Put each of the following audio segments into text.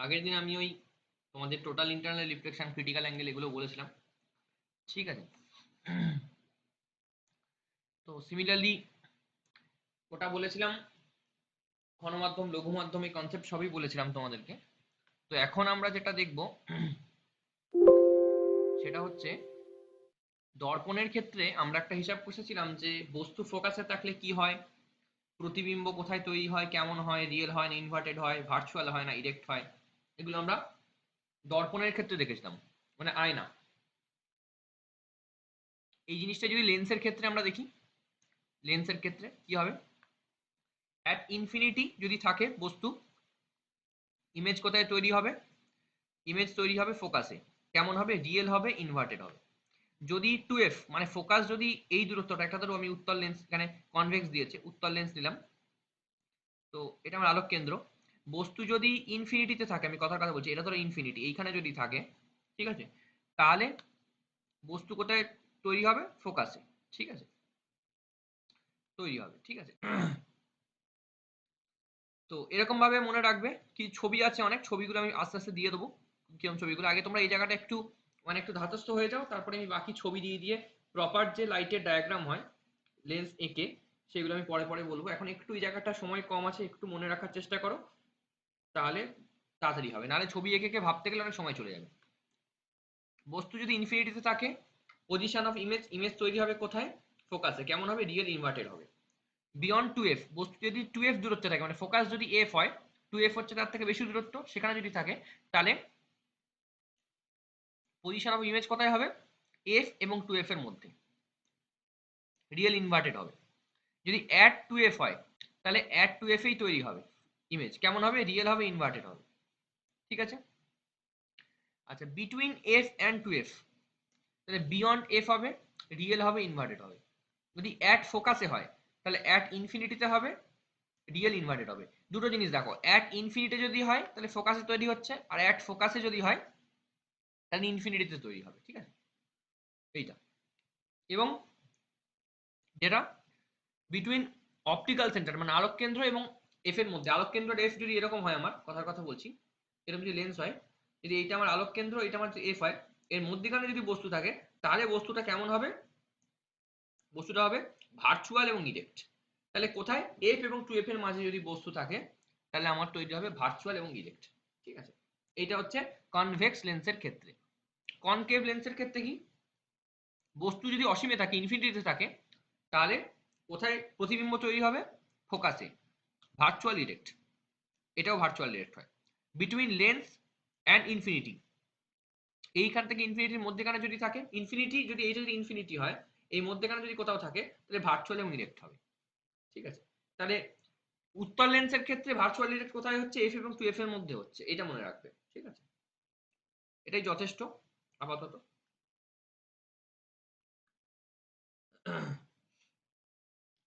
আগের দিন আমি ওই তোমাদের total internal reflection, critical angle এগুলো বলেছিলাম, ঠিক আছে। তো সিমিলারলি ওটা বলেছিলাম, ঘন মাধ্যম, লঘু মাধ্যম, এই কনসেপ্ট সবই বলেছিলাম তোমাদেরকে। তো এখন আমরা যেটা দেখব সেটা হচ্ছে দর্পণের ক্ষেত্রে আমরা একটা হিসাব কষেছিলাম যে বস্তু ফোকাসে থাকলে কি হয়, প্রতিবিম্ব কোথায় তৈরি হয়, কেমন হয়, রিয়েল হয় না ইনভার্টেড হয়, ভার্চুয়াল হয় না ইরেক্ট হয়, এগুলো আমরা দর্পণের ক্ষেত্রে দেখেছিলাম, মানে আয়না। এই জিনিসটা যদি লেন্সের ক্ষেত্রে আমরা দেখি, লেন্সের ক্ষেত্রে কি হবে, অ্যাট ইনফিনিটি যদি থাকে বস্তু, ইমেজ কোথায় তৈরি হবে, ইমেজ তৈরি হবে ফোকাসে, কেমন হবে, রিয়েল হবে, ইনভার্টেড হবে। যদি 2f মানে ফোকাস যদি এই দূরত্বটা, একটা ধরো আমি উত্তল লেন্স, এখানে কনভেক্স দিয়েছে, উত্তল লেন্স নিলাম, তো এটা আমার আলোক কেন্দ্র। বস্তু যদি ইনফিনিটিতে থাকে, আমি কথার কথা বলছি, এটা ধরো ইনফিনিটি, এইখানে যদি থাকে, ঠিক আছে, তাহলে বস্তু কোথায় তৈরি হবে, ফোকাসে, ঠিক আছে, তৈরি হবে, ঠিক আছে। তো এরকম ভাবে মনে রাখবে, কি ছবি আছে অনেক, ছবিগুলো আমি আস্তে আস্তে দিয়ে দেবো, কিরকম ছবিগুলো, আগে তোমরা এই জায়গাটা একটু মানে একটু ধাতস্থ হয়ে যাও, তারপরে আমি বাকি ছবি দিয়ে দিয়ে প্রপার যে লাইটের ডায়াগ্রাম হয় লেন্স এঁকে, সেগুলো আমি পরে পরে বলবো। এখন একটু এই জায়গাটা সময় কম আছে, একটু মনে রাখার চেষ্টা করো, তাহলে তাড়াতাড়ি হবে, নাহলে ছবি এঁকে এঁকে ভাবতে গেলে অনেক সময় চলে যাবে। বস্তু যদি ইনফিনিটিতে থাকে, পজিশন অফ ইমেজ, ইমেজ তৈরি হবে কোথায়, ফোকাসে, কেমন হবে, রিয়েল ইনভার্টেড হবে। বিয়ন্ড 2f, বস্তু যদি 2f দূরত্বে থাকে, মানে ফোকাস যদি f হয়, 2f হচ্ছে তার থেকে বেশি দূরত্ব, সেখানে যদি থাকে, তাহলে পজিশন অফ ইমেজ কোথায় হবে, f এবং 2f এর মধ্যে, রিয়েল ইনভার্টেড হবে। যদি অ্যাট 2f হয়, তাহলে অ্যাট 2f এই তৈরি হবে ইমেজ, কেমন হবে, রিয়েল হবে, ইনভার্টেড হবে, ঠিক আছে। আচ্ছা, বিটুইন f অ্যান্ড 2f, তাহলে বিয়ন্ড f হবে, রিয়েল হবে, ইনভার্টেড হবে। যদি অ্যাট ফোকাসে হয়, তাহলে অ্যাট ইনফিনিটিতে হবে, রিয়েল ইনভার্টেড হবে। দুটো জিনিস দেখো, অ্যাট ইনফিনিটি যদি হয় তাহলে ফোকাসে তৈরি হচ্ছে, আর অ্যাট ফোকাসে যদি হয় তাহলে ইনফিনিটিতে তৈরি হবে, ঠিক আছে, এইটা। এবং যেটা বিটুইন অপটিক্যাল সেন্টার, মানে আলোক কেন্দ্র এবং এফ এর মধ্যে, আলোক কেন্দ্র এফ যদি এরকম হয়, আমার কথার কথা বলছি, এরকম যদি লেন্স হয়, যদি এইটা আমার আলোক কেন্দ্র, এটা আমার এফ হয়, এর মধ্যেখানে যদি বস্তু থাকে, তাহলে বস্তুটা কেমন হবে, বস্তুটা হবে ভার্চুয়াল এবং ইরেক্ট। তাহলে কোথায়, এফ এবং 2f এর মাঝে যদি বস্তু থাকে, তাহলে আমার তৈরি হবে ভার্চুয়াল এবং ইরেক্ট, ঠিক আছে। এটা হচ্ছে কনভেক্স লেন্সের ক্ষেত্রে। কনকেভ লেন্সের ক্ষেত্রে কি, বস্তু যদি অসীমে থাকে, ইনফিনিটিতে থাকে, তাহলে কোথায় প্রতিবিম্ব তৈরি হবে, ফোকাসে, ভার্চুয়াল ইরেক্ট, এটাও ভার্চুয়াল ইরেক্ট হয়। বিটুইন লেন্স অ্যান্ড ইনফিনিটি, এইখান থেকে ইনফিনিটির মধ্যেখানে যদি থাকে, ইনফিনিটি যদি, এইটা যদি ইনফিনিটি হয়, এই মধ্যেখানে যদি কোথাও থাকে, তাহলে ভার্চুয়াল এবং ইরেক্ট হবে, ঠিক আছে। তাহলে উত্তল লেন্সের ক্ষেত্রে ভার্চুয়াল ইরেক্ট কোথায় হচ্ছে, এফ এবং 2f এর মধ্যে হচ্ছে, এটা মনে রাখবে, ঠিক আছে। এটাই যথেষ্ট আপাতত।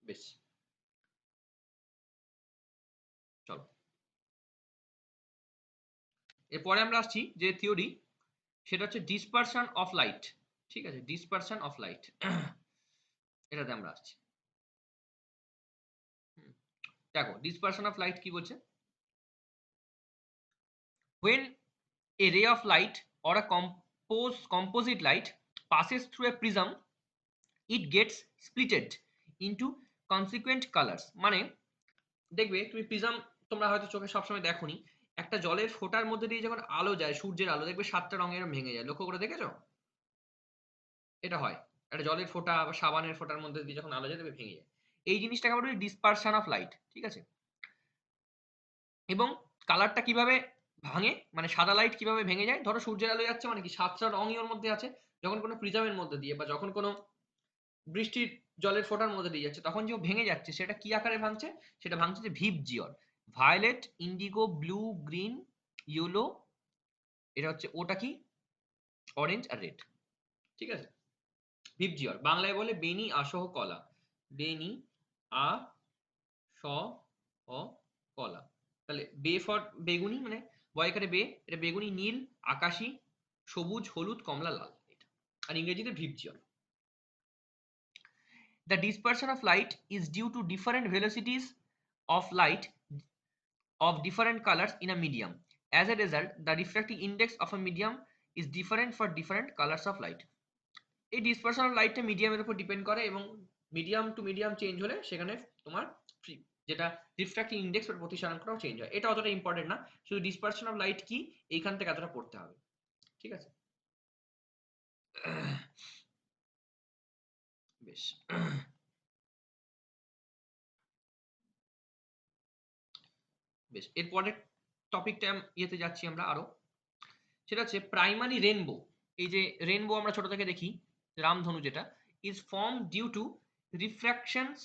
বেশ, চলো এরপরে আমরা আসছি যে থিওরি, সেটা হচ্ছে ডিসপারশন অফ লাইট, ঠিক আছে, ডিসপারশন অফ লাইট, এটাতে আমরা আসছি। দেখো ডিসপারশন অফ লাইট কি বলছে, when a ray of light or a composite light passes through a prism, it gets splitted into consequent colors। মানে দেখবে তুমি প্রিজম, তোমরা হয়তো চোখে সবসময় দেখোনি, একটা জলের ফোঁটার মধ্যে দিয়ে যখন আলো যায়, সূর্যের আলো, দেখবে 7টা রঙের ভেঙে যায়, লক্ষ্য করে দেখেছো, এটা হয়, একটা জলের ফোঁটা বা সাবানের ফোঁটার মধ্যে দিয়ে যখন আলো যায় দেখবে ভেঙে যায়। এই জিনিসটাকে আমরা বলি ডিসপারশন অফ লাইট, ঠিক আছে। এবং কালারটা কিভাবে ভাঙে, মানে সাদা লাইট কিভাবে ভেঙে যায়, ধরো সূর্যের আলো যাচ্ছে, মানে কি 7টা রঙই ওর মধ্যে আছে, যখন কোনো প্রিজমের মধ্যে দিয়ে বা যখন কোনো বৃষ্টির জলের ফোঁটার মধ্যে দিয়ে যাচ্ছে, তখন যে ভেঙে যাচ্ছে, সেটা কি আকারে ভাঙছে, সেটা ভাঙছে যে VIBGYOR, violet, indigo, blue, green, yellow, এটা হচ্ছে ওটা কি, অরেঞ্জ আর রেড, ঠিক আছে। ভিপ জিওর বাংলায় বলে বেনি আসহ কলা, বেনি আ স অ কলা। তাহলে বে ফর বেগুনি, মানে বয়কারে বে, এটা বেগুনি, নীল, আকাশি, সবুজ, হলুদ, কমলা, লাল, এটা। আর ইংরেজিতে ভিপ জিওর। The dispersion of light is due to different velocities of light of different colors in a medium. as a result the refractive index of a medium is different for different colors of light. এই dispersion of লাইটটা মিডিয়ামের উপর depend করে এবং medium to medium change হলে সেখানে তোমার যেটা রিফ্র্যাক্টিভ ইন্ডেক্স বা প্রতিসরাঙ্কটাও চেঞ্জ হয়। এটা অতটা ইম্পর্টেন্ট না, শুধু ডিসপারশন অফ লাইট কি এইখান থেকে এতটা পড়তে হবে, ঠিক আছে? বেশ, বেশ এরপরের টপিকটা ইয়েতে যাচ্ছি আমরা আরো, সেটা হচ্ছে প্রাইমারি রেনবো। এই যে রেনবো আমরা ছোট থেকে দেখি, রামধনু যেটা, is form due to refractions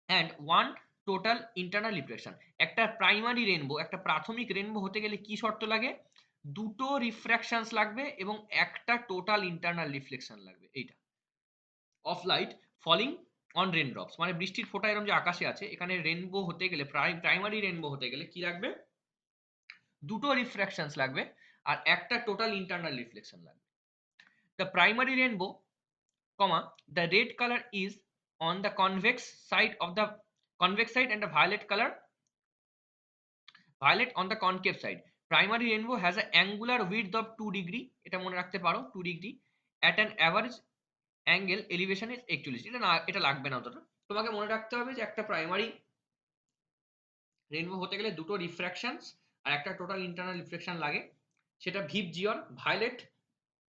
and one total internal reflection. একটা প্রাইমারি রেনবো, একটা প্রাথমিক রেনবো হতে গেলে কি শর্ত লাগে? দুটো রিফ্র্যাকশনস লাগবে এবং একটা টোটাল ইন্টারনাল রিফ্লেকশন লাগবে। এইটা of light falling on raindrops, মানে বৃষ্টির ফোঁটা এরকম যে আকাশে আছে, এখানে রেনবো হতে গেলে, প্রাইমারি রেনবো হতে গেলে কি লাগবে? দুটো রিফ্র্যাকশনস লাগবে আর একটা টোটাল ইন্টারনাল রিফ্লেকশন লাগবে। The primary rainbow, the red color is on the convex side and the violet on the concave side. Primary rainbow has an angular width of 2 degree, এটা মনে রাখতে পারো 2 degree, at an average angle elevation is 41. এটা লাগবে না অতটা, তোমাকে মনে রাখতে হবে যে একটা প্রাইমারি রেনবো হতে গেলে দুটো রিফ্র্যাকশনস আর একটা টোটাল ইন্টারনাল রিফ্লেকশন লাগে। সেটা ভিপ জিওন ভায়োলেট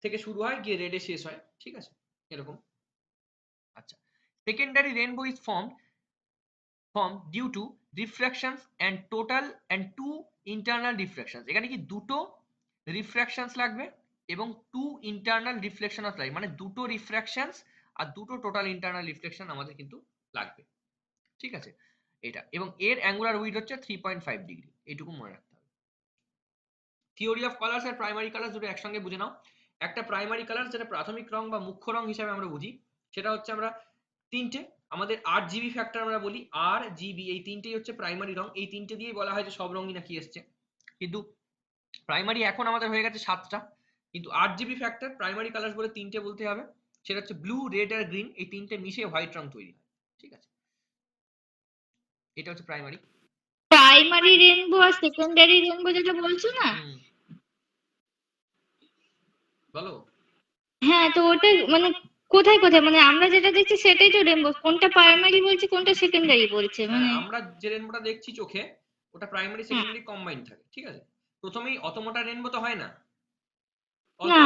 থেকে শুরু হয় গিয়ে রেডে শেষ হয়, ঠিক আছে? এরকম। আচ্ছা, secondary rainbow is form due to refractions and two internal refractions. এখানে কি দুটো রিফ্র্যাকশনস লাগবে এবং টু ইন্টারনাল রিফ্লেকশন লাগবে, মানে দুটো রিফ্র্যাকশনস আর দুটো টোটাল ইন্টারনাল রিফ্লেকশন আমাদের কিন্তু লাগবে, ঠিক আছে? এটা, এবং এর অ্যাঙ্গুলার উইডথ হচ্ছে 3.5 ডিগ্রি, এইটুকু মনে রাখতে হবে। থিওরি অফ কালার্স আর প্রাইমারি কালার্স দুটো একসঙ্গে বুঝে নাও। একটা প্রাইমারি কালার যেটা প্রাথমিক রং বা মুখ্য রং হিসাবে আমরা বুঝি, সেটা হচ্ছে আমরা তিনটে, আমাদের RGB ফ্যাক্টর আমরা বলি, RGB, এই তিনটেই হচ্ছে প্রাইমারি রং। এই তিনটে দিয়েই বলা হয় যে সব রঙই নাকি এসছে, কিন্তু প্রাইমারি এখন আমাদের হয়ে গেছে 7টা, কিন্তু RGB ফ্যাক্টর প্রাইমারি কালার্স বলে তিনটে বলতে হবে। সেটা হচ্ছে ব্লু, রেড আর গ্রিন, এই তিনটে মিশে হোয়াইট রং তৈরি হয়, ঠিক আছে? এটা হচ্ছে প্রাইমারি। প্রাইমারি রেনবো আর সেকেন্ডারি রেনবো যেটা বলছো না, বলো। হ্যাঁ, তো ওটা মানে কোথায় কোথায়, মানে আমরা যেটা দেখছি সেটাই তো রেনবো, কোনটা প্রাইমারি বলছে কোনটা সেকেন্ডারি বলছে? মানে আমরা যে রেনবোটা দেখছি চোখে, ওটা প্রাইমারি সেকেন্ডারি কম্বাইন্ড থাকে, ঠিক আছে? প্রথমেই অত মোটা রেনবো তো হয় না, অল্প না,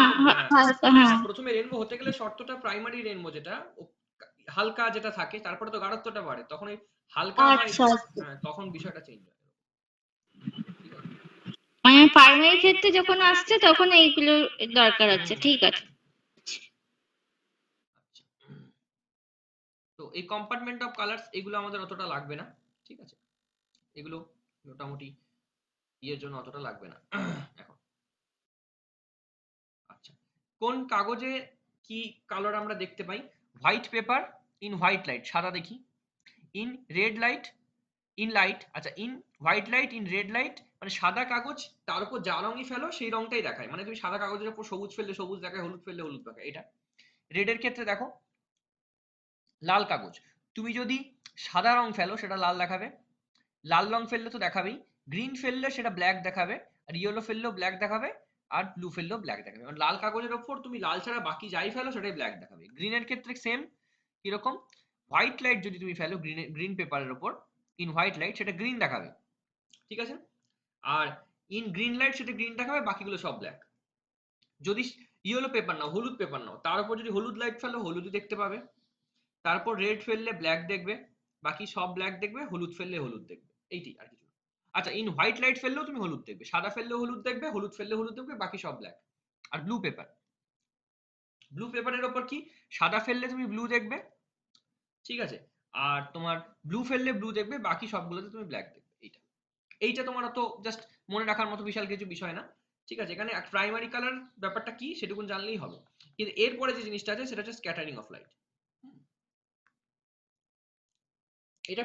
অল্প। হ্যাঁ, প্রথমে রেনবো হতে গেলে শর্তটা প্রাইমারি রেনবো যেটা হালকা যেটা থাকে, তারপরে তো গাঢ়ত্বটা বাড়ে, তখন ওই হালকা হয়, আচ্ছা, তখন বিষয়টা চেঞ্জ হয়, ঠিক আছে? মানে প্রাইমারি ক্ষেত্রে যখন আসছে তখন এইগুলো দরকার আছে, ঠিক আছে। আচ্ছা, তো এই কম্পার্টমেন্ট অফ কালার্স এগুলো আমাদের অতটা লাগবে না, ঠিক আছে? এগুলো মোটামুটি ইয়ের জন্য অতটা লাগবে না এখন। আচ্ছা, কোন কাগজে কি কালার আমরা দেখতে পাই? White paper in white light, সাদা দেখি। In red light, in light, আচ্ছা in white light, in red light, মানে সাদা কাগজ তার উপর যা রঙই ফেলো সেই রংটাই দেখায়, মানে তুমি সাদা কাগজের উপর সবুজ ফেললে সবুজ দেখায়, হলুদ ফেললে হলুদ দেখায়। এটা রেডের ক্ষেত্রে দেখো, লাল কাগজ তুমি যদি সাদা রং ফেলো সেটা লাল দেখাবে, লাল রং ফেললে তো দেখাবেই, গ্রিন ফেললে সেটা ব্ল্যাক দেখাবে, আর ইয়েলো ফেললেও ব্ল্যাক দেখাবে, আর ব্লু ফেললেও ব্ল্যাক দেখাবে। মানে লাল কাগজের ওপর তুমি লাল ছাড়া বাকি যাই ফেলো সেটাই ব্ল্যাক দেখাবে। গ্রিনের ক্ষেত্রে সেম, কিরকম? হোয়াইট লাইট যদি তুমি ফেলো গ্রিন পেপারের ওপর ইন হোয়াইট লাইট, সেটা গ্রিন দেখাবে, ঠিক আছে? আর ইন গ্রিন লাইট সেটা গ্রিন দেখাবে, বাকিগুলো সব ব্ল্যাক। যদি ইয়েলো পেপার নাও, হলুদ পেপার নাও, তার উপর যদি হলুদ লাইট ফেলো হলুদই দেখতে পাবে, তারপর রেড ফেললে ব্ল্যাক দেখবে, বাকি সব ব্ল্যাক দেখবে, হলুদ ফেললে হলুদ দেখবে, এইটি আর কিছু। আচ্ছা, ইন হোয়াইট লাইট ফেললেও তুমি হলুদ দেখবে, সাদা ফেললেও হলুদ দেখবে, হলুদ ফেললে হলুদ দেখবে, বাকি সব ব্ল্যাক। আর ব্লু পেপার, ব্লু পেপারের ওপর কি, সাদা ফেললে তুমি ব্লু দেখবে, ঠিক আছে? আর তোমার ব্লু ফেললে ব্লু দেখবে, বাকি সবগুলোতে তুমি ব্ল্যাক দেখবে। এইটা, এইটা তোমার অত জাস্ট মনে রাখার মতো বিশাল কিছু বিষয় না, ঠিক আছে? এখানে প্রাইমারি কালার ব্যাপারটা কি সেটুকুন জানলেই হবে। কিন্তু এরপরে যে জিনিসটা আছে সেটা হচ্ছে স্ক্যাটারিং অফ লাইট। এটা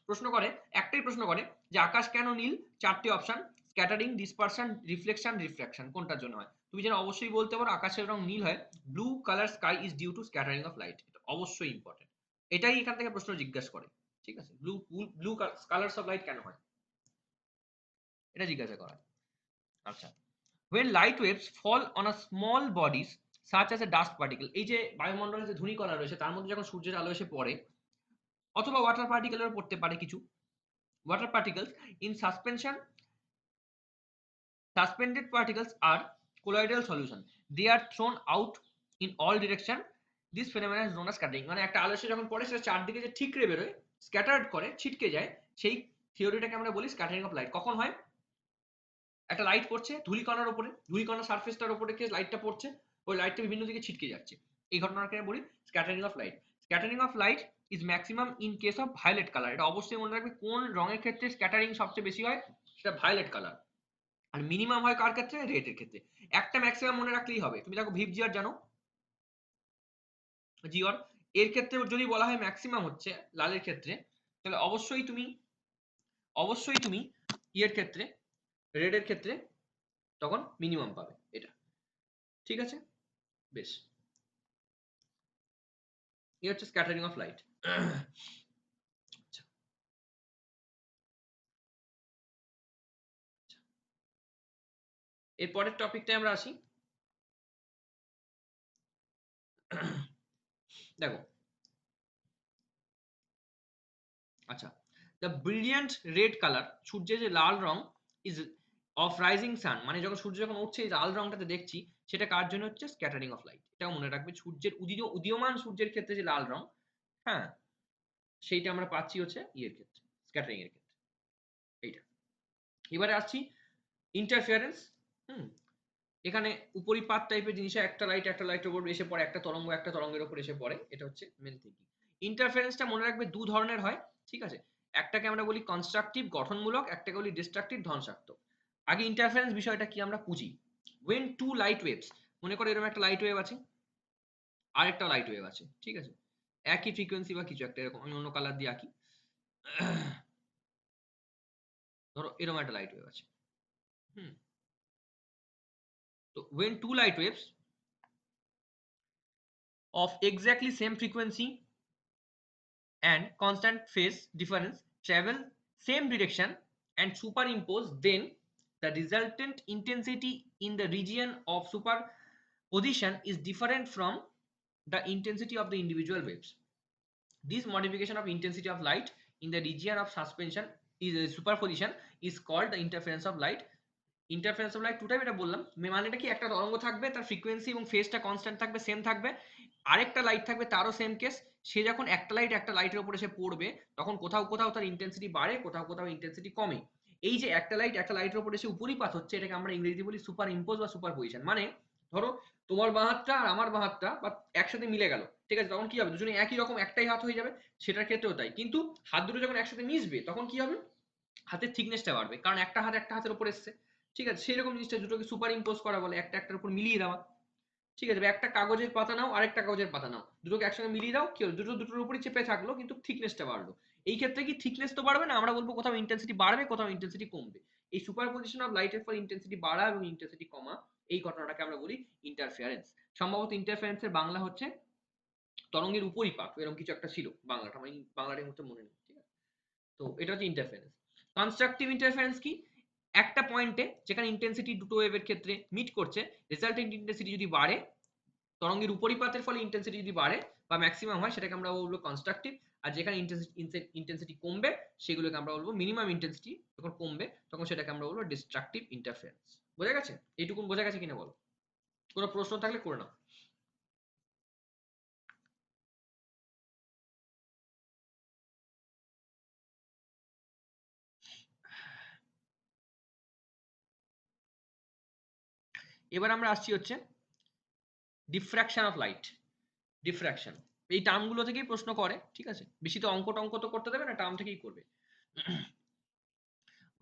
প্রশ্ন করে একটাই প্রশ্ন করে যে আকাশ কেন নীল? 4টে option, scattering, dispersion, reflection, refraction, কোনটার জন্য হয়? তুমি যেন অবশ্যই বলতে পারো আকাশের রং নীল হয়, blue colour sky is due to scattering of light, এটা অবশ্যই ইম্পর্টেন্ট। এটাই এখান থেকে প্রশ্ন জিজ্ঞাসা করে, ঠিক আছে? ব্লু কালারস অফ লাইট কেন হয়? এটা জিজ্ঞাসা করা। আচ্ছা, when light waves fall on a small bodies such as a dust particle, এই যে বায়ুমণ্ডলে যে ধূলিকণা রয়েছে তার মধ্যে যখন সূর্যের আলো এসে পড়ে, অথবা ওয়াটার পার্টিকেলেরও পড়তে পারে কিছু water particles in suspension, suspended particles are colloidal solution, they are thrown out in all direction, this phenomenon is known as scattering। মানে একটা আলো এসে যখন পড়ে সেটা চারদিকে যে ঠিকরে বেরোয়, স্ক্যাটার্ড করে, ছিটকে যায়, সেই থিওরিটাকে আমরা বলি স্ক্যাটারিং অফ লাইট। কখন হয়? একটা লাইট পড়ছে ধূলিকণার উপরে, ধূলিকণার সারফেসটার উপরে লাইটটা পড়ছে, ওই লাইটটা বিভিন্ন দিকে ছিটকে যাচ্ছে, এই ঘটনাটাকে বলি scattering of light. Scattering of light is maximum in case of violet colour. এটা অবশ্যই মনে রাখবে, কোন রঙের ক্ষেত্রে স্ক্যাটারিং সবচেয়ে বেশি হয়, সেটা ভায়োলেট কালার। আর মিনিমাম হয় কার ক্ষেত্রে? রেড এর ক্ষেত্রে। একটা ম্যাক্সিমাম মনে রাখলেই হবে। তুমি দেখো ভিপ জিআর জানো, জিওর এর ক্ষেত্রে যদি বলা হয় ম্যাক্সিমাম হচ্ছে লালের ক্ষেত্রে, তাহলে অবশ্যই তুমি ইয়ের ক্ষেত্রে, রেড এর ক্ষেত্রে তখন মিনিমাম পাবে এটা। ঠিক আছে, বেশ, এই হচ্ছে স্ক্যাটারিং অফ লাইট। এর পরের টপিকটায় আমরা আসি। দেখো, আচ্ছা, দ্য ব্রিলিয়ান্ট রেড কালার, সূর্যের যে লাল রং, ইজ অফ রাইজিং সান, মানে যখন সূর্য যখন উঠছে এই লাল রংটাতে দেখছি, সেটা কার জন্য হচ্ছে? Scattering of light. এটাও মনে রাখবে, সূর্যের উদীয়মান সূর্যের ক্ষেত্রে যে লাল রং, হ্যাঁ, সেইটা আমরা পাচ্ছি হচ্ছে ইয়ের ক্ষেত্রে, স্ক্যাটারিং এর ক্ষেত্রে, এইটা। এবারে আসছি ইন্টারফিয়ারেন্স। এখানে উপরিপাত টাইপের জিনিসে একটা লাইটের উপর এসে পড়ে, একটা তরঙ্গ একটা তরঙ্গের উপর এসে পড়ে, এটা হচ্ছে মেন থিঙ্কিং। ইন্টারফারেন্সটা মনে রাখবে দু ধরনের হয়, ঠিক আছে? একটাকে আমরা বলি কনস্ট্রাকটিভ গঠনমূলক, একটাকে বলি ডিস্ট্রাকটিভ ধ্বংসাত্মক। আগে ইন্টারফারেন্স বিষয়টা কি আমরা বুঝি। when two light waves, মনে করো এরকম একটা লাইট ওয়েভ আছে, আরেকটা লাইট ওয়েভ আছে, ঠিক আছে, একই ফ্রিকোয়েন্সি বা কিছু একটা, এরকম আমি অন্য কালার দিয়ে আঁকি। ধরো এরকম একটা লাইট ওয়েভ আছে, হুম, তো when two light waves of exactly same frequency and constant phase difference travel same direction and superimpose, then the resultant intensity in the region of superposition is different from the intensity of the individual waves. This modification of intensity of light in the region of suspension is superposition is called the interference of light. Interference of light two type, এটা বললাম, মানেটা কি? একটা তরঙ্গ থাকবে, তার frequency এবং ফেজটা constant থাকবে, সেম থাকবে, আরেকটা লাইট থাকবে তারও সেম কেস, সে যখন একটা লাইটের উপর এসে পড়বে, তখন কোথাও কোথাও তার ইন্টেন্সিটি বাড়ে, কোথাও কোথাও ইন্টেন্সিটি কমে। এই যে একটা লাইটের উপর এসে উপরিপাত হচ্ছে, এটাকে আমরা ইংরেজিতে বলি সুপার ইম্পোজ বা সুপার পজিশন। মানে ধরো তোমার বাঁ হাতটা আর আমার বাঁ হাতটা বা একসাথে মিলে গেল, ঠিক আছে, তখন কি হবে? দুজনে একই রকম একটাই হাত হয়ে যাবে, সেটার ক্ষেত্রেও তাই। কিন্তু হাত দুটো যখন একসাথে মিশবে, তখন কি হবে? হাতের থিকনেসটা বাড়বে, কারণ একটা হাত একটা হাতের উপর এসছে, ঠিক আছে? সেই রকম জিনিসটা দুটোকে সুপার ইম্পোজ করা বলে, একটা একটার উপর মিলিয়ে দেওয়া, ঠিক আছে? একটা কাগজের পাতা নাও, আরেকটা কাগজের পাতা নাও, দুটোকে একসঙ্গে মিলিয়ে দাও, কি হলো? দুটোর উপরই চেপে থাকলো, কিন্তু থিকনেসটা বাড়লো। এই ক্ষেত্রে কি থিকনেস তো বাড়বে না, আমরা বলবো কোথাও ইন্টেন্সিটি বাড়বে, কোথাও ইন্টেন্সিটি কমবে। এই সুপার পজিশন অফ লাইটের ফলে ইন্টেন্সিটি বাড়া এবং ইন্টেন্সিটি কমা, এই ঘটনাটাকে আমরা বলি ইন্টারফারেন্স। সম্ভবত ইন্টারফারেন্সের বাংলা হচ্ছে তরঙ্গের উপরিপাত, এরকম কিছু একটা ছিল বাংলাটা, আমি বাংলাটার মধ্যে মনে নেই, ঠিক আছে? তো এটা হচ্ছে ইন্টারফারেন্স। কনস্ট্রাকটিভ ইন্টারফারেন্স কি? একটা পয়েন্টে যেখানে ইন্টেন্সিটি দুটো ওয়েভের ক্ষেত্রে মিট করছে, রেজাল্টেন্ট ইন্টেন্সিটি যদি বাড়ে, তরঙ্গের উপরিপাতের ফলে ইন্টেন্সিটি যদি বাড়ে বা ম্যাক্সিমাম হয়, সেটাকে আমরা বলবো কনস্ট্রাকটিভ। আর যেখানে ইন্টেন্সিটি কমবে, সেগুলোকে আমরা বলবো মিনিমাম ইন্টেন্সিটি যখন কমবে, তখন সেটাকে আমরা বলবো ডিস্ট্রাকটিভ ইন্টারফারেন্স। বোঝা গেছে? এইটুকুন বোঝা গেছে কিনা বলো? কোনো প্রশ্ন থাকলে করে নাও। এবার আমরা আসছি হচ্ছে ডিফ্র্যাকশন অফ লাইট। ডিফ্র্যাকশন, এই টার্মগুলো থেকেই প্রশ্ন করে, ঠিক আছে? বেশি তো অঙ্ক টঙ্ক তো করতে দেবে না, টার্ম থেকেই করবে।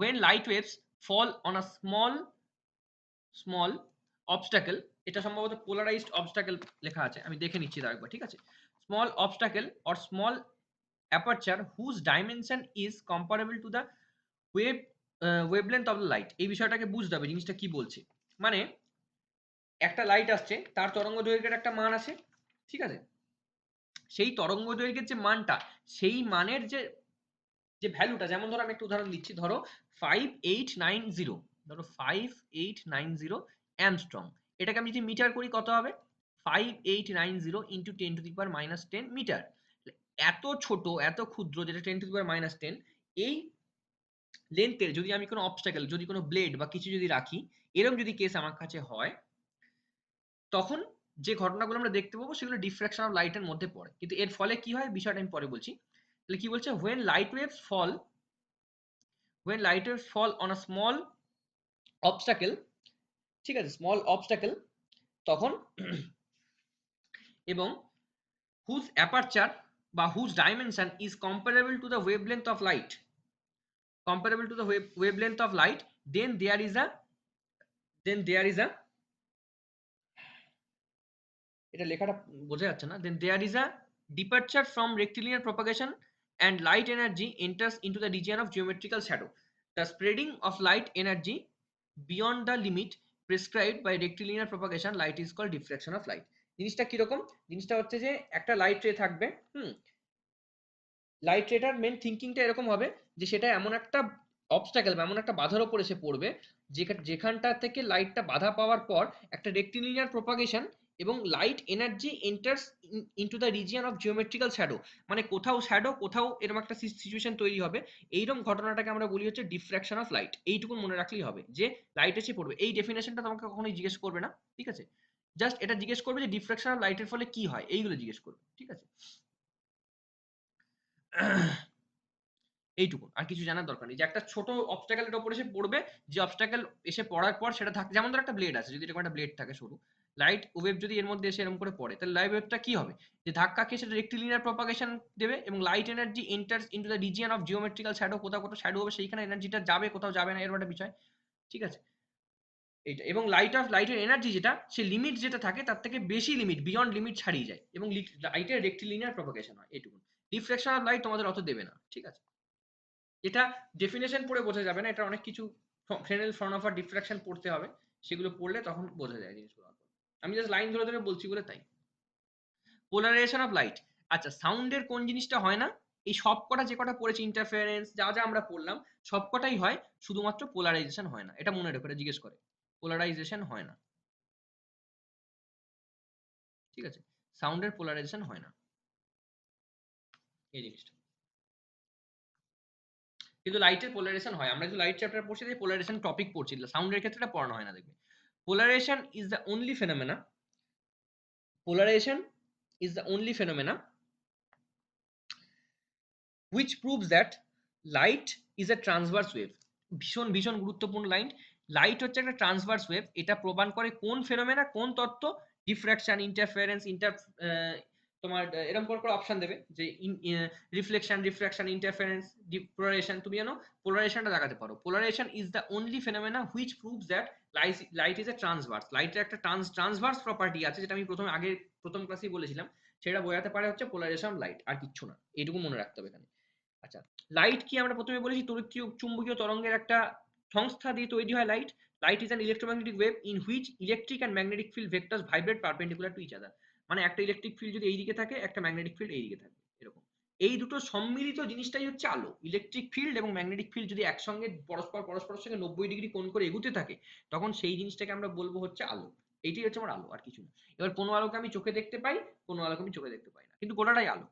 when light waves fall on a small obstacle, এটা সম্ভবত পোলারাইজড অবস্টাকেল লেখা আছে, আমি দেখে নিচ্ছি তার একবার, ঠিক আছে? Small obstacle or small aperture whose dimension is comparable to the wavelength of the light. এই বিষয়টাকে বুঝতে হবে, জিনিসটা কি বলছে। মানে একটা লাইট আসছে, তার তরঙ্গ দৈর্ঘ্যের একটা মান আছে, ঠিক আছে? সেই তরঙ্গ দৈর্ঘ্যের যে মানটা, সেই মানের যে যে ভ্যালুটা, যেমন ধরো আমি একটা উদাহরণ দিচ্ছি, ধরো 5890, ধরো 5890 অ্যামস্ট্রং, এটাকে আমি যদি মিটার করি কত হবে? 5890 ইন্টু 10⁻⁻10 মিটার। এত ছোট, এত ক্ষুদ্র, যেটা 10⁻⁻10, এই লেন্থের যদি আমি কোনো অবস্টাকেল, যদি কোনো ব্লেড বা কিছু যদি রাখি, এরকম যদি কেস আমার কাছে হয়, তখন যে ঘটনাগুলো আমরা দেখতে পাবো সেগুলো ডিফ্রাকশন অফ লাইটের মধ্যে পড়ে। কিন্তু এর ফলে কি হয় বিষয়টা আমি পরে বলছি। তাহলে কি বলছে, when light waves fall on a small obstacle, ঠিক আছে, স্মল অবস্টাকেল, তখন এবং whose aperture বা whose dimension is comparable to the wavelength of light, then there is a এটা লেখাটা বোঝা যাচ্ছে না, then there is a departure from rectilinear propagation and light energy enters into the region of geometrical shadow. The spreading of light energy beyond the limit prescribed by rectilinear propagation light is called diffraction of light. জিনিসটা কিরকম? জিনিসটা হচ্ছে যে একটা light রে থাকবে, light রেটার main থিঙ্কিংটা এরকম হবে যে সেটা এমন একটা অবস্টাকেল বা এমন একটা বাধার উপর এসে পড়বে যেখানটা থেকে লাইটটা বাধা পাওয়ার পর একটা রেক্টিলিনিয়ার প্রপাগেশন এবং light energy enters into the region of geometrical shadow, মানে কোথাও শ্যাডো, কোথাও এরকম একটা সিচুয়েশন তৈরি হবে। এইরকম ঘটনাটাকে আমরা বলি হচ্ছে ডিফ্র্যাকশন অফ লাইট। এইটুকু মনে রাখলেই হবে যে লাইট এসে পড়বে। এই ডেফিনেশনটা তোমাকে কখনোই জিজ্ঞেস করবে না, ঠিক আছে? জাস্ট এটা জিজ্ঞেস করবে যে ডিফ্র্যাকশন অফ লাইটের ফলে কি হয়, এইগুলো জিজ্ঞেস করবে, ঠিক আছে? এইটুকু, আর কিছু জানার দরকার নেই। যে একটা ছোট অবস্টাকেলের উপর এসে পড়বে, যে অবস্টাকেল এসে পড়ার পর সেটা থাকে, যেমন ধর একটা ব্লেড আছে, যদি এরকম একটা ব্লেড থাকে সরু, লাইট ওয়েভ যদি এর মধ্যে এসে এরকম করে পড়ে, তাহলে লাইট ওয়েভটা কি হবে? যে ধাক্কা খেয়ে সেটা রেক্টিলিনিয়ার প্রপাগেশন দেবে এবং light energy enters into the region of geometrical shadow, কোথাও কোথাও শ্যাডো হবে, সেইখানে এনার্জিটা যাবে, কোথাও যাবে না, এরকম একটা বিষয়, ঠিক আছে? এইটা, এবং লাইটের এনার্জি যেটা, সে লিমিট যেটা থাকে তার থেকে বেশি লিমিট, বিয়ন্ড লিমিট ছাড়িয়ে যায় এবং লাইটের রেক্টিলিনিয়ার প্রপাগেশন হয়। এইটুকু। ডিফ্লেকশন অফ লাইট তোমাদের অত দেবে না, ঠিক আছে? এটা ডেফিনেশন পড়ে বোঝা যাবে না, এটা অনেক কিছু ফ্রেনেল ফ্রনহফার ডিফ্রাকশন পড়তে হবে, সেগুলো পড়লে তখন বোঝা যায় জিনিসগুলো। আমি জাস্ট লাইন ধরে ধরে বলছি বলে তাই। Polarisation of light. আচ্ছা, সাউন্ডের কোন জিনিসটা হয় না? এই সবকটা যে কটা পড়েছি, ইন্টারফারেন্স যা যা আমরা পড়লাম সবকটাই হয়, শুধুমাত্র পোলারাইজেশন হয় না। এটা মনে রেখো, এটা জিজ্ঞেস করে, পোলারাইজেশন হয় না, ঠিক আছে? সাউন্ডের পোলারাইজেশন হয় না, এই জিনিসটা। কিন্তু লাইটের পোলারাইজেশন হয়। আমরা যদি লাইট চ্যাপ্টার পড়ছি, পোলারাইজেশন টপিক পড়ছি, সাউন্ডের ক্ষেত্রে এটা পড়ানো হয় না, দেখবে। Polarization is the only phenomena. Polarization is the only phenomena which proves that light is a transverse wave. ভীষণ ভীষণ গুরুত্বপূর্ণ লাইন। লাইট হচ্ছে একটা ট্রান্সভার্স ওয়েভ। এটা প্রমাণ করে কোন ফেনোমেনা, কোন তত্ত্ব? ডিফ্রাকশন, ইন্টারফারেন্স, তোমার এরকম করে অপশন দেবে যে রিফ্লেকশন, রিফ্রাকশন, ইন্টারফারেন্স, পোলারাইজেশন। তুমি জানো পোলারাইজেশনটা দেখাতে পারো। Polarisation is the only phenomena which proves that light is a transverse. লাইটের একটা ট্রান্সভার্স প্রপার্টি আছে, যেটা আমি প্রথম ক্লাসেই বলেছিলাম। সেটা বোঝাতে পারে হচ্ছে পোলারাইজেশন লাইট, আর কিচ্ছু না। এইটুকু মনে রাখতে হবে এখানে। আচ্ছা, লাইট কি? আমরা প্রথমে বলেছি তড়িৎ চুম্বকীয় তরঙ্গের একটা সংস্থা দিয়ে তৈরি হয় light. Light is an electromagnetic wave in which electric and magnetic field vectors vibrate perpendicular to each other. মানে একটা ইলেকট্রিক ফিল্ড যদি এইদিকে থাকে, একটা ম্যাগনেটিক ফিল্ড এইদিকে থাকে, এরকম। এই দুটো সম্মিলিত জিনিসটাই হচ্ছে আলো। ইলেকট্রিক ফিল্ড এবং ম্যাগনেটিক ফিল্ড যদি একসঙ্গে পরস্পরের সঙ্গে 90 ডিগ্রি কোণ করে এগুতে থাকে, তখন সেই জিনিসটাকে আমরা বলবো হচ্ছে আলো। এইটাই হচ্ছে আমার আলো, আর কিছু না। এবার কোনো আলোকে আমি চোখে দেখতে পাই, কোনো আলোকে আমি চোখে দেখতে পাই না, কিন্তু গোটাটাই আলো।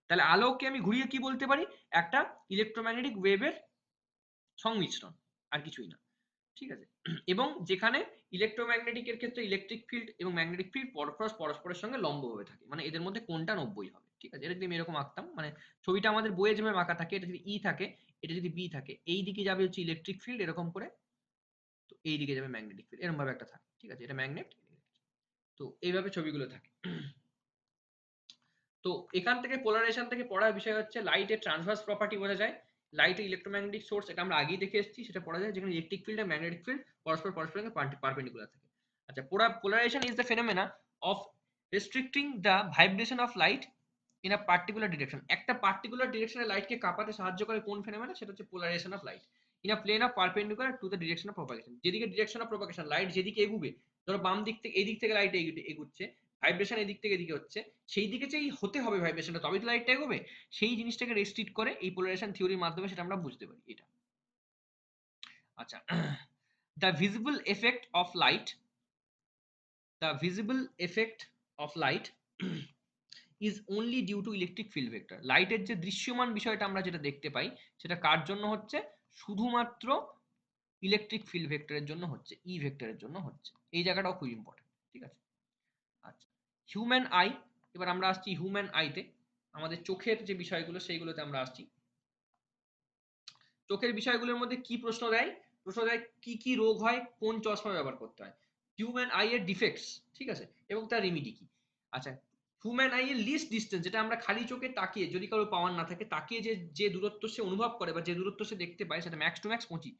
তাহলে আলোকে আমি ঘুরিয়ে কি বলতে পারি? একটা ইলেকট্রোম্যাগনেটিক ওয়েভের সংমিশ্রণ, আর কিছুই না, ঠিক আছে? এবং যেখানে ইলেকট্রোম্যাগনেটিকের ক্ষেত্রে ইলেকট্রিক ফিল্ড এবং ম্যাগনেটিক ফিল্ড পরস্পরের সঙ্গে লম্বভাবে থাকে, মানে এদের মধ্যে কোনটা 90 হবে, ঠিক আছে? এটা যদি আমি এরকম আঁকতাম, মানে ছবিটা আমাদের বইয়ে যেভাবে আঁকা থাকে, এটা যদি ই থাকে, এটা যদি বি থাকে, এই দিকে যাবে হচ্ছে ইলেকট্রিক ফিল্ড এরকম করে, তো এই দিকে যাবে ম্যাগনেটিক ফিল্ড, এরকম ভাবে একটা থাকে, ঠিক আছে? এটা ম্যাগনেট। তো এইভাবে ছবিগুলো থাকে। তো এখান থেকে পোলারাইজেশন থেকে পড়ার বিষয় হচ্ছে লাইটের ট্রান্সভার্স প্রপার্টি বোঝা যায়। লাইটের ইলেকট্রোম্যাগনেটিক সোর্স, এটা আমরা আগেই দেখে এসেছি, সেটা পড়া যায়, যেখানে ইলেকট্রিক ফিল্ড আর ম্যাগনেটিক ফিল্ড পরস্পরের পারপেন্ডিকুলার থাকে। আচ্ছা, polarization is the phenomena of restricting the vibration of light in a particular direction. একটা পার্টিকুলার ডিরেকশনে লাইটকে কাঁপাতে সাহায্য করে কোন ফেনোমেনা? সেটা হচ্ছে polarization of light in a plane of perpendicular to the direction of propagation. যেদিকে ডিরেকশন অফ প্রপাগেশন লাইট যেদিকে এগুবে, ধরো বাম দিক থেকে, এই দিক থেকে লাইট এগুচ্ছে, ভাইব্রেশন এদিক থেকে এদিকে হচ্ছে, সেই দিকে যেই হতে হবে ভাইব্রেশনটা, তবেই তো লাইটটা এগোবে। সেই জিনিসটাকে রেস্ট্রিক্ট করে এই পোলারাইজেশন থিওরির মাধ্যমে সেটা আমরা বুঝতে পারি এটা। আচ্ছা, the visible effect of light, the visible effect of light is only due to electric field vector. লাইটের যে দৃশ্যমান বিষয়টা আমরা যেটা দেখতে পাই সেটা কার জন্য হচ্ছে? শুধুমাত্র ইলেকট্রিক ফিল্ড ভেক্টরের জন্য হচ্ছে, ই ভেক্টরের জন্য হচ্ছে। এই জায়গাটাও খুব ইম্পর্টেন্ট, ঠিক আছে? আচ্ছা, হিউম্যান আই, এবার আমরা আসছি হিউম্যান আইতে, আমাদের চোখের যে বিষয়গুলো সেইগুলোতে আমরা আসছি। চোখের বিষয়গুলোর মধ্যে কি প্রশ্ন দেয়? প্রশ্ন দেয় কি কি রোগ হয়, কোন চশমা ব্যবহার করতে হয়, হিউম্যান আই এর ডিফেক্টস, ঠিক আছে, এবং তার রেমিডি কি। আচ্ছা, হিউম্যান আই এর লিস্ট ডিস্টেন্স, যেটা আমরা খালি চোখে তাকিয়ে, যদি কারো পাওয়ার না থাকে, তাকিয়ে যে যে দূরত্ব সে অনুভব করে বা যে দূরত্ব সে দেখতে পায়, সেটা max to max 25।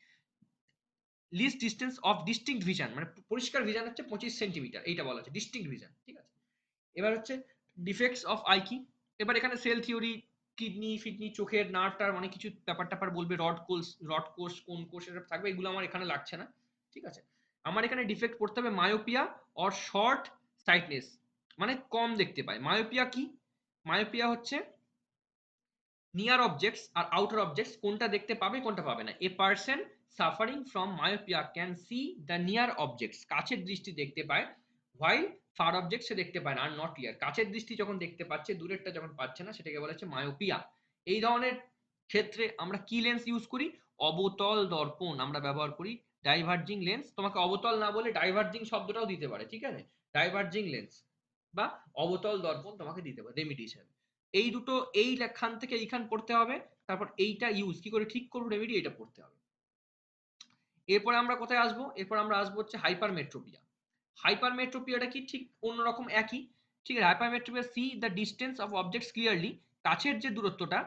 Least distance of distinct vision, মানে পরিষ্কার ভিশন হচ্ছে 25 সেন্টিমিটার, এইটা বলা হচ্ছে ডিস্টিংক্ট ভিশন, ঠিক আছে? এবার হচ্ছে ডিফেক্টস অফ আই কি। এবার এখানে সেল থিওরি, কিডনি ফিডনি, চোখের নার্ভটার অনেক কিছু ব্যাপার ট্যাপার বলবে, রড কোষ কোন কোষ এটা থাকবে, এগুলো আমার এখানে লাগছে না, ঠিক আছে? আমার এখানে ডিফেক্ট পড়তে হবে মায়োপিয়া অর শর্ট সাইটনেস, মানে কম দেখতে পায়। মায়োপিয়া কি? মায়োপিয়া হচ্ছে নিয়ার অবজেক্টস আর আউটার অবজেক্টস কোনটা দেখতে পাবে কোনটা পাবে না। A person suffering from myopia can see the near objects, কাছের দৃষ্টি দেখতে পায়, হোয়াইল ফার অবজেক্ট সে দেখতে পায় না, আর নট ক্লিয়ার। কাছের দৃষ্টি যখন দেখতে পাচ্ছে, দূরেরটা যখন পাচ্ছে না, সেটাকে বলা হচ্ছে মায়োপিয়া। এই ধরনের ক্ষেত্রে আমরা কি লেন্স ইউজ করি? অবতল দর্পণ আমরা ব্যবহার করি, ডাইভার্জিং লেন্স। তোমাকে অবতল না বলে ডাইভার্জিং শব্দটাও দিতে পারে, ঠিক আছে? ডাইভার্জিং লেন্স বা অবতল দর্পণ তোমাকে দিতে পারে রেমিডি হিসেবে। এই দুটো, এই লেখান থেকে এইখান পড়তে হবে, তারপর এইটা ইউজ কি করে ঠিক করবো রেমেডি, এটা পড়তে হবে। এরপরে আমরা কোথায় আসবো? এরপর আমরা আসবো হচ্ছে হাইপারমেট্রোপিয়া। হাইপারমেট্রোপিয়াটা কি? ঠিক অন্যরকম, একই, ঠিক আছে? Hypermetropia C the distance of objects clearly, কাছের যে দূরত্বটা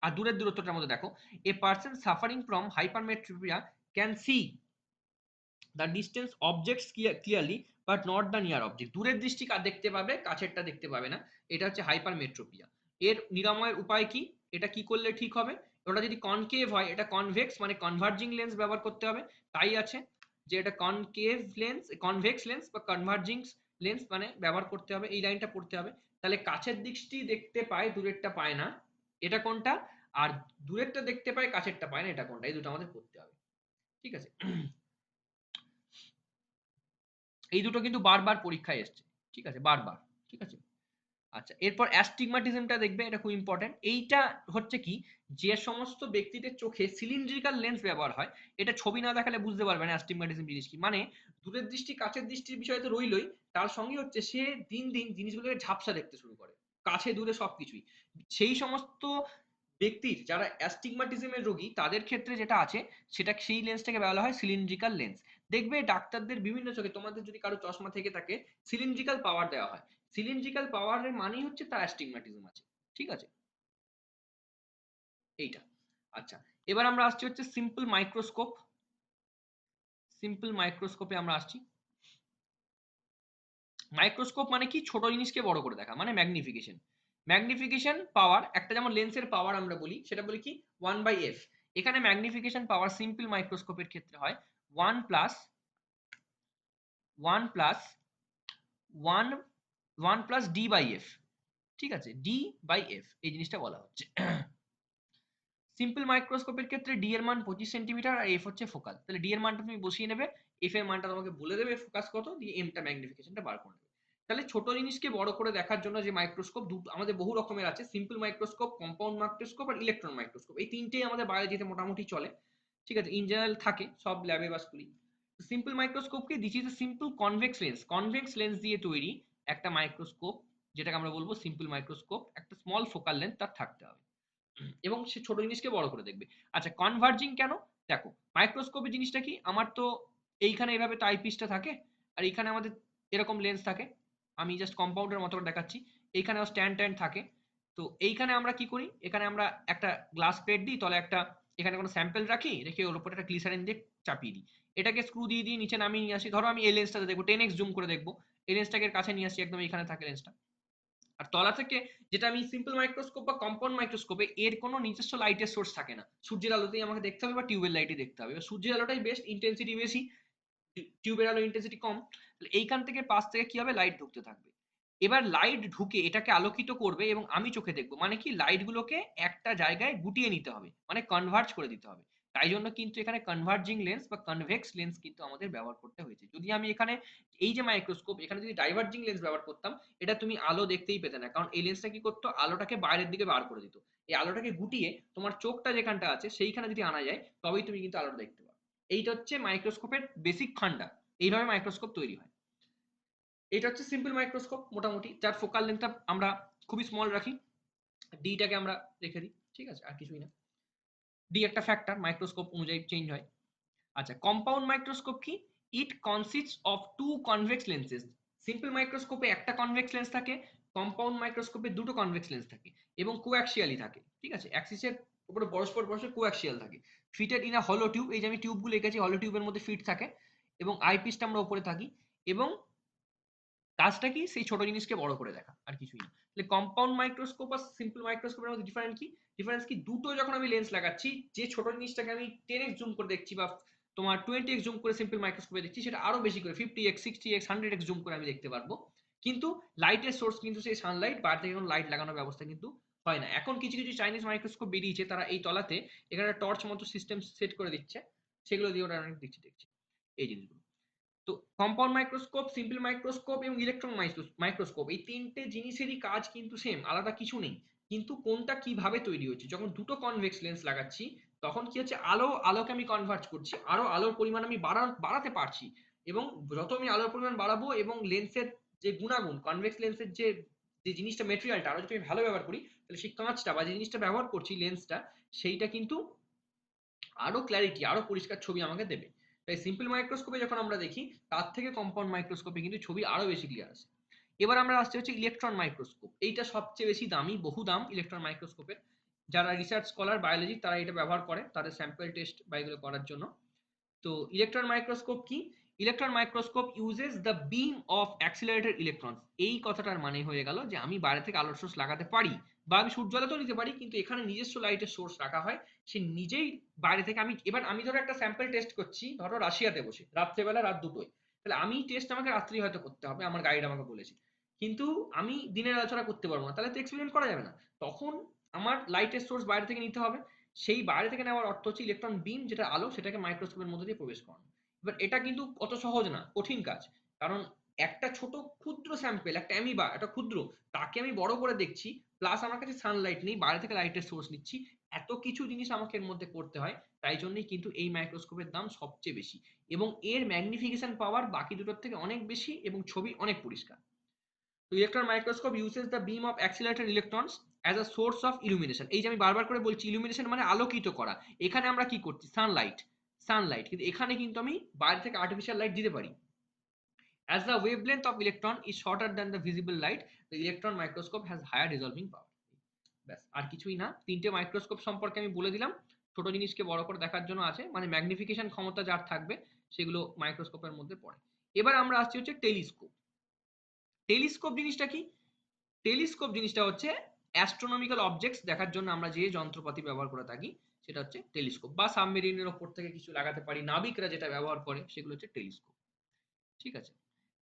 আর দূরের দূরত্বটার মধ্যে দেখো, a person suffering from hypermetropia can see the distance objects clearly but not the near object. দূরের দৃষ্টি দেখতে পাবে, কাছেরটা দেখতে পাবে না, এটা হচ্ছে হাইপারমেট্রোপিয়া। এর নিরাময়ের উপায় কি? এটা কি করলে ঠিক হবে? ওটা যদি কনকেভ হয়, এটা কনভেক্স মানে কনভার্জিং লেন্স ব্যবহার করতে হবে। তাই আছে যে এটা কনকেভ লেন্স, কনভেক্স লেন্স বা কনভার্জিং লেন্স মানে ব্যবহার করতে হবে, এই লাইনটা পড়তে হবে। তাহলে কাছের দৃষ্টি দেখতে পায়, দূরেরটা পায় না, এটা কোনটা? আর দূরেরটা দেখতে পায়, কাছেরটা পায় না, এটা কোনটা? এই দুটো আমাদের পড়তে হবে, ঠিক আছে? এই দুটো কিন্তু বারবার পরীক্ষায় এসছে, ঠিক আছে? বারবার, ঠিক আছে? আচ্ছা, এরপর অ্যাস্টিগমাটিজমটা দেখবে, এটা খুব ইম্পর্টেন্ট। এইটা হচ্ছে কি, যে সমস্ত ব্যক্তিদের চোখে সিলিন্ড্রিক্যাল লেন্স ব্যবহার হয়, এটা ছবি না দেখালে বুঝতে পারবে না অ্যাস্টিগমাটিজম জিনিস কি। মানে দূরের দৃষ্টি কাছের দৃষ্টির বিষয় তো রইলই, তার সঙ্গে হচ্ছে সে দিন দিন জিনিসগুলোকে ঝাপসা দেখতে শুরু করে, কাছে দূরে সবকিছুই। সেই সমস্ত ব্যক্তির যারা অ্যাস্টিগমাটিজমের রোগী, তাদের ক্ষেত্রে যেটা আছে, সেটা সেই লেন্সটাকে বলা হয় সিলিন্ড্রিক্যাল লেন্স। দেখবে ডাক্তারদের বিভিন্ন চোখে, তোমাদের যদি কারো চশমা থেকে থাকে, সিলিন্ড্রিক্যাল পাওয়ার দেওয়া হয়। সিলিন্ড্রিক্যাল পাওয়ারের মানেই হচ্ছে তার অ্যাস্টিগমাটিজম আছে, ঠিক আছে? এইটা। আচ্ছা, এবার আমরা আসছি হচ্ছে সিম্পল মাইক্রোস্কোপ। সিম্পল মাইক্রোস্কোপে আমরা আসছি। মাইক্রোস্কোপ মানে কি? ছোট জিনিসকে বড় করে দেখা, মানে ম্যাগনিফিকেশন। ম্যাগনিফিকেশন পাওয়ার একটা, যেমন লেন্সের পাওয়ার আমরা বলি, সেটা বলি কি 1/f। এখানে ম্যাগনিফিকেশন পাওয়ার সিম্পল মাইক্রোস্কোপের ক্ষেত্রে হয় 1 plus 1 plus 1 1 plus D by F, ঠিক আছে? ডি বাই এফ, এই জিনিসটা বলা হচ্ছে। সিম্পল মাইক্রোস্কোপের ক্ষেত্রে ডি এর মান 25 সেন্টিমিটার আর এফ হচ্ছে ফোকাল। তাহলে ডি এর মানটা তুমি বসিয়ে নেবে, এফ এর মানটা তোমাকে বলে দেবে ফোকাস কত, দিয়ে এমটা ম্যাগনিফিকেশনটা বার করে নেবে। তাহলে ছোট জিনিসকে বড় করে দেখার জন্য যে মাইক্রোস্কোপ, দুটো আমাদের বহু রকমের আছে, সিম্পল মাইক্রোস্কোপ, কম্পাউন্ড মাইক্রোস্কোপ আর ইলেকট্রন মাইক্রোস্কোপ। এই তিনটেই আমাদের বায়োলজিতে মোটামুটি চলে, ঠিক আছে? ইন জেনারেল থাকে সব ল্যাবে বা স্কুলে। সিম্পল মাইক্রোস্কোপকে this is a simple convex lens, convex lens দিয়ে তৈরি একটা মাইক্রোস্কোপ, যেটাকে আমরা বলবো সিম্পল মাইক্রোস্কোপ। একটা স্মল ফোকাল লেন্থ তার থাকতে হবে এবং সে ছোট জিনিসকে বড় করে দেখবে। আচ্ছা, কনভার্জিং কেন? দেখো, মাইক্রোস্কোপের জিনিসটা কি, আমার তো এইখানে এইভাবে তো আইপিসটা থাকে, আর এইখানে আমাদের এরকম লেন্স থাকে, আমি জাস্ট কম্পাউন্ডের মতো করে দেখাচ্ছি, এইখানেও স্ট্যান্ড ট্যান্ড থাকে। তো এইখানে আমরা কি করি, এখানে আমরা একটা গ্লাস প্লেট দিই, তলে একটা এখানে কোনো স্যাম্পল রাখি, রেখে ওর উপর একটা গ্লিসারিন দিয়ে চাপিয়ে দিই, এটাকে স্ক্রু দিয়ে দিয়ে নিচে নামিয়ে নিয়ে আসি। ধরো আমি এই লেন্সটাতে দেখবো, 10x জুম করে দেখবো, এই লেন্সটাকে কাছে নিয়ে আসি, একদম এখানে থাকে লেন্সটা। আর তলা থেকে, যেটা আমি সিম্পল মাইক্রোস্কোপ বা কম্পাউন্ড মাইক্রোস্কোপে, এর কোনো নিজস্ব লাইটের সোর্স থাকে না, সূর্যের আলোতেই আমাকে দেখতে হবে বা টিউবের লাইটই দেখতে হবে। সূর্যের আলোটাই বেস্ট, ইন্টেন্সিটি বেশি, টিউবের আলো ইন্টেন্সিটি কম। এইখান থেকে পাশ থেকে কি হবে, লাইট ঢুকতে থাকবে। এবার লাইট ঢুকে এটাকে আলোকিত করবে এবং আমি চোখে দেখবো, মানে কি লাইট গুলোকে একটা জায়গায় গুটিয়ে নিতে হবে, মানে কনভার্জ করে দিতে হবে। তাই জন্য কিন্তু এখানে কনভার্জিং লেন্স বা কনভেক্স লেন্স কিন্তু আমাদের ব্যবহার করতে হয়েছে। যদি আমি এখানে এই যে মাইক্রোস্কোপ, এখানে যদি ডাইভার্জিং লেন্স ব্যবহার করতাম, এটা তুমি আলো দেখতেই পেতে না, কারণ এই লেন্সটা কি করতো, আলোটাকে বাইরের দিকে বার করে দিত। এই আলোটাকে গুটিয়ে তোমার চোখটা যেখানটা আছে সেইখানে যদি আনা যায়, তবেই তুমি কিন্তু আলোটা দেখতে পাবে। এইটা হচ্ছে মাইক্রোস্কোপের বেসিক ফান্ডা। এইভাবে মাইক্রোস্কোপ তৈরি হয়। এটা হচ্ছে সিম্পল মাইক্রোস্কোপ মোটামুটি, যার ফোকাল লেন্থটা আমরা খুবই স্মল রাখি, ডিটাকে আমরা রেখে দিই, ঠিক আছে, আর কিছুই না। ডি একটা ফ্যাক্টর, মাইক্রোস্কোপ অনুযায়ী চেঞ্জ হয়। আচ্ছা, কম্পাউন্ড মাইক্রোস্কোপ কি? It consists of two convex lenses. Simple মাইক্রোস্কোপে একটা কনভেক্স লেন্স থাকে, কম্পাউন্ড মাইক্রোস্কোপে দুটো কনভেক্স লেন্স থাকে এবং কোঅ্যাক্সিয়ালি থাকে, ঠিক আছে, অ্যাক্সিসের উপরে পরস্পর পরস্পর কোঅ্যাক্সিয়াল থাকে। ফিটেড ইন আ হলো টিউব, এই যে আমি টিউবগুলো এঁকেছি, হলো টিউবের মধ্যে ফিট থাকে এবং আইপিসটা আমরা উপরে থাকি, এবং কাজটা কি, সেই ছোট জিনিসকে বড় করে দেখা, আর কিছুই না। তাহলে কম্পাউন্ড মাইক্রোস্কোপ আর সিম্পল মাইক্রোস্কোপের মধ্যে ডিফারেন্স কি, দুটো যখন আমি লেন্স লাগাচ্ছি, যে ছোট জিনিসটাকে আমি 10x জুম করে দেখছি বা তোমার 20x জুম করে সিম্পল মাইক্রোস্কোপে দেখছি, সেটা আরো বেশি করে 50x 60x 100x জুম করে আমি দেখতে পারবো। কিন্তু লাইটের সোর্স কিন্তু সেই সানলাইট, বাইরে থেকে কোনো লাইট লাগানোর ব্যবস্থা কিন্তু হয় না। এখন কিছু কিছু চাইনিজ মাইক্রোস্কোপ বেরিয়েছে, তারা এই তলাতে এখানে টর্চ মতো সিস্টেম সেট করে দিচ্ছে, সেগুলো দিয়ে ওরা অনেক দেখছি এই জিনিসগুলো। তো কম্পাউন্ড মাইক্রোস্কোপ, সিম্পল মাইক্রোস্কোপ এবং ইলেকট্রন মাইক্রোস্কোপ, এই তিনটে জিনিসেরই কাজ কিন্তু সেম, আলাদা কিছু নেই। কিন্তু কোনটা কিভাবে তৈরি হচ্ছে, যখন দুটো কনভেক্স লেন্স লাগাচ্ছি, তখন কি হচ্ছে, আলোকে আমি কনভার্ট করছি, আরো আলোর পরিমাণ আমি বাড়াতে পারছি। এবং যত আমি আলোর পরিমাণ বাড়াবো এবং লেন্সের যে গুণাগুণ, কনভেক্স লেন্সের যে যে জিনিসটা, মেটেরিয়ালটা আরো যদি আমি ভালো ব্যবহার করি, তাহলে সেই কাঁচটা বা যে জিনিসটা ব্যবহার করছি লেন্সটা, সেইটা কিন্তু আরো ক্ল্যারিটি, আরো পরিষ্কার ছবি আমাকে দেবে। তাই সিম্পল মাইক্রোস্কোপে যখন আমরা দেখি, তার থেকে কম্পাউন্ড মাইক্রোস্কোপে কিন্তু ছবি আরো বেশি ক্লিয়ার আসে। এবার আমরা আসছে হচ্ছে ইলেকট্রন মাইক্রোস্কোপ। এইটা সবচেয়ে বেশি দামি, বহু দাম ইলেকট্রন মাইক্রোস্কোপের। যারা রিসার্চ স্কলার বায়োলজি, তারা এটা ব্যবহার করে তাদের স্যাম্পল টেস্ট বা এগুলো করার জন্য। তো ইলেকট্রন মাইক্রোস্কোপ কি? Electron microscope uses the beam of accelerated electrons. এই কথাটার মানে হয়ে গেল যে আমি বাইরে থেকে আলোর সোর্স লাগাতে পারি, বা আমি সূর্যালোকেও নিতে পারি, কিন্তু এখানে নিজস্ব লাইটের সোর্স রাখা হয়। সে নিজেই বাইরে থেকে, আমি ধরো একটা স্যাম্পল টেস্ট করছি, ধরো রাশিয়াতে বসে রাত্রেবেলা, রাত 2টোয়, তাহলে আমি টেস্ট আমাকে রাত্রি হয়তো করতে হবে, আমার গাইড আমাকে বলেছে, কিন্তু আমি দিনের আলোচনা করতে পারবো না, তাহলে তো এক্সপেরিমেন্ট করা যাবে না। তখন আমার লাইটের সোর্স বাইরে থেকে নিতে হবে। সেই বাইরে থেকে নেওয়ার অর্থ হচ্ছে ইলেকট্রন বিম, যেটা আলো, সেটাকে মাইক্রোস্কোপের মধ্যে দিয়ে প্রবেশ করানো। এবার এটা কিন্তু অত সহজ না, কঠিন কাজ। কারণ একটা ছোট ক্ষুদ্র স্যাম্পেল, একটা অ্যামিবা, একটা ক্ষুদ্র, তাকে আমি বড় করে দেখছি, প্লাস আমার কাছে সানলাইট নেই, বাইরে থেকে লাইটের সোর্স নিচ্ছি, এত কিছু জিনিস আমাকে এর মধ্যে করতে হয়। তাই জন্যই কিন্তু এই মাইক্রোস্কোপের দাম সবচেয়ে বেশি, এবং এর ম্যাগনিফিকেশন পাওয়ার বাকি দুটোর থেকে অনেক বেশি, এবং ছবি অনেক পরিষ্কার। তো electron microscope uses the beam of accelerated electrons as a source of illumination. এই যে আমি বারবার করে বলছি, ইলুমিনেশন মানে আলোকিত করা। এখানে আমরা কি করছি, সানলাইট, কিন্তু এখানে কিন্তু আমি বাইরে থেকে আর্টিফিশিয়াল লাইট দিতে পারি। As the wavelength of electron is shorter than the visible light, the electron microscope has higher resolving power. ব্যাস, আর কিছুই না। তিনটে মাইক্রোস্কোপ সম্পর্কে আমি বলে দিলাম, ছোট জিনিসকে বড় করে দেখার জন্য আছে, মানে ম্যাগনিফিকেশন ক্ষমতা যার থাকবে সেগুলো মাইক্রোস্কোপের মধ্যে পড়ে। এবার আমরা আসছি হচ্ছে টেলিস্কোপ। টেলিস্কোপ জিনিসটা কি? টেলিস্কোপ জিনিসটা হচ্ছে অ্যাস্ট্রোনমিক্যাল অবজেক্টস দেখার জন্য আমরা যে যন্ত্রপাতি ব্যবহার করে থাকি, সেটা হচ্ছে টেলিস্কোপ। বা সাবমেরিনের ওপর থেকে কিছু লাগাতে পারি, নাবিকরা যেটা ব্যবহার করে, সেগুলো হচ্ছে টেলিস্কোপ, ঠিক আছে।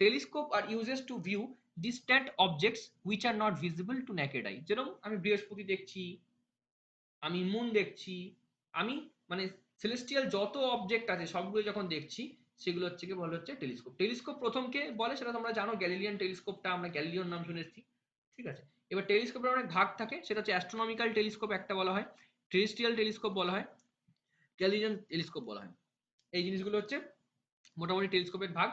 Telescope are uses to view distant objects which are not visible to naked eye. যেরকম আমি বৃহস্পতি দেখছি, আমি মুন দেখছি, আমি মানে সেলেস্টিয়াল যত অবজেক্ট আছে সবগুলো যখন দেখছি, সেগুলো হচ্ছে কি বলা হচ্ছে টেলিস্কোপ। টেলিস্কোপ প্রথমকে বলে, সেটা তোমরা জানো, গ্যালিলিয়ান টেলিস্কোপটা, আমরা গ্যালিলিওর নাম শুনেছি, ঠিক আছে। এবার টেলিস্কোপের অনেক ভাগ থাকে, সেটা হচ্ছে অ্যাস্ট্রোনমিক্যাল টেলিস্কোপ একটা বলা হয়, টেরেস্ট্রিয়াল টেলিস্কোপ বলা হয়, গ্যালিলিয়ান টেলিস্কোপ বলা হয়। এই জিনিসগুলো হচ্ছে মোটামুটি টেলিস্কোপের ভাগ।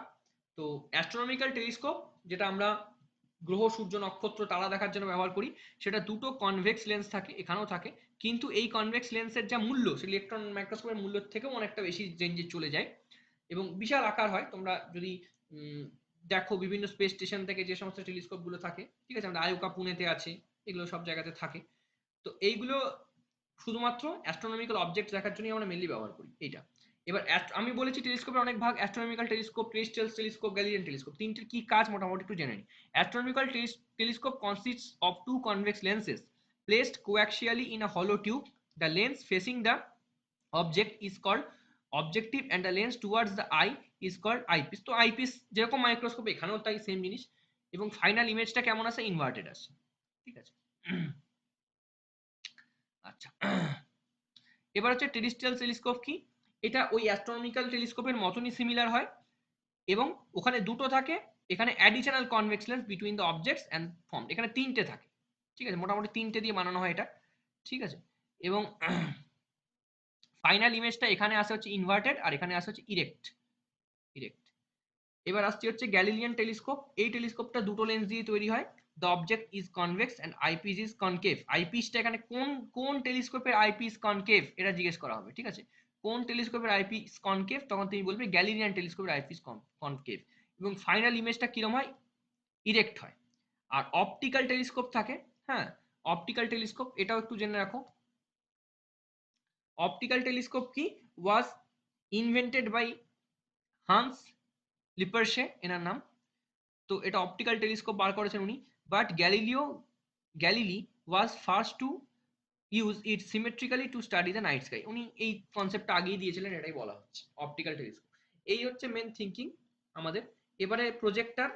তো অ্যাস্ট্রোনমিক্যাল টেলিস্কোপ, যেটা আমরা গ্রহ, সূর্য, নক্ষত্র, তারা দেখার জন্য ব্যবহার করি, সেটা দুটো কনভেক্স লেন্স থাকে, এখানেও থাকে, কিন্তু এই কনভেক্স লেন্সের যা মূল্য, সেটা ইলেকট্রন মাইক্রোস্কোপের মূল্যের থেকেও অনেকটা বেশি রেঞ্জে চলে যায়, এবং বিশাল আকার হয়। তোমরা যদি দেখো বিভিন্ন স্পেস স্টেশন থেকে যে সমস্ত টেলিস্কোপ গুলো থাকে, ঠিক আছে, আমাদের আয়ুকা পুনেতে আছে, এগুলো সব জায়গাতে থাকে। তো এইগুলো শুধুমাত্র অ্যাস্ট্রোনমিক্যাল অবজেক্ট দেখার জন্যই আমরা মেনলি ব্যবহার করি এইটা। এবার আমি বলেছি টেলিস্কোপের অনেক ভাগ, astronomical telescope, terrestrial telescope, Galilean telescope. তিনটির কি কাজ মোটামুটি একটু জেনে নিই। Astronomical telescope consists of two convex lenses placed coaxially in a hollow tube. The lens facing the object is called objective and the lens towards the eye is called eyepiece. তো eyepiece যেরকম microscope, এখানেও তাই same জিনিস। এবং final ইমেজটা কেমন আসে, inverted আসে। ঠিক আছে, আচ্ছা এবার হচ্ছে টেরিস্ট্রিয়াল টেলিস্কোপ কি, এটা ওই অ্যাস্ট্রোনমিক্যাল টেলিস্কোপের মতনই সিমিলার হয় এবং ওখানে দুটো থাকে, এখানে additional convex lens between the objects and form, এখানে তিনটে থাকে। ঠিক আছে, মোটামুটি তিনটে দিয়ে বানানো হয় এটা। ঠিক আছে, এবং ফাইনাল ইমেজটা এখানে আসে হচ্ছে ইনভার্টেড আর এখানে আসে হচ্ছে ইরেক্ট। ইরেক্ট। এবার আসছে হচ্ছে গ্যালিলিয়ান টেলিস্কোপ, এই টেলিস্কোপটা দুটো লেন্স দিয়ে তৈরি হয়। The object is convex and eyepiece is concave. আইপিসটা এখানে কোন কোন টেলিস্কোপের আইপিস কনকেভ এটা জিজ্ঞেস করা হবে। ঠিক আছে, কোন টেলিস্কোপের আইপিস কনকেভ, তখন তুমি বলবে গ্যালিলিয়ান টেলিস্কোপের আইপিস কনকেভ। এবং ফাইনাল ইমেজটা কিরম হয়, ইরেক্ট হয়। আর অপটিক্যাল টেলিস্কোপ থাকে, হ্যাঁ অপটিক্যাল টেলিস্কোপ এটাও একটু জেনে রাখো। অপটিক্যাল টেলিস্কোপ কি, was invented by Hans Lippershey, এনার নাম। তো এটা অপটিক্যাল টেলিস্কোপ বার করেছেন উনি। But Galileo was first to use it symmetrically to study the night sky. উনি এই কনসেপ্টটা আগেই দিয়েছিলেন, এটাই বলা হচ্ছে অপটিক্যাল টেলিস্কোপ। এই হচ্ছে মেন থিঙ্কিং আমাদের। এবারে প্রজেক্টর,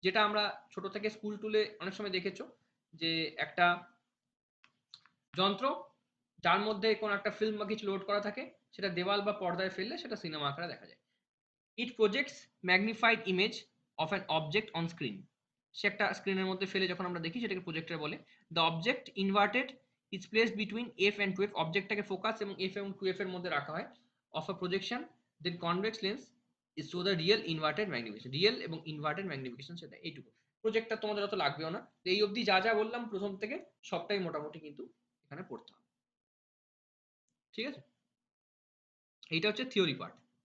যেটা আমরা ছোট থেকে স্কুল টুলে অনেক সময় দেখেছো, যে একটা যন্ত্র যার মধ্যে কোনো একটা ফিল্ম বা কিছু লোড করা থাকে, সেটা দেওয়াল বা পর্দায় ফেললে সেটা সিনেমা আকারে দেখা যায়। It projects magnified image of an object on screen. সে একটা স্ক্রিনের মধ্যে ফেলে যখন আমরা দেখি সেটাকে প্রজেক্টর বলে। The object inverted is placed between F and two F, অবজেক্টটাকে ফোকাস এবং এফ এবং টু এফ এর মধ্যে রাখা হয়। Of a projection then convex lens is show the real inverted magnification. Real এবং ইনভার্টেড ম্যাগনিফিকেশন সেটা এইটুকু। প্রজেক্টটা তোমাদের অত লাগবেও না, এই অবধি যা যা বললাম প্রথম থেকে সবটাই মোটামুটি কিন্তু এখানে পড়তে হবে। ঠিক আছে, এইটা হচ্ছে থিওরি পার্ট।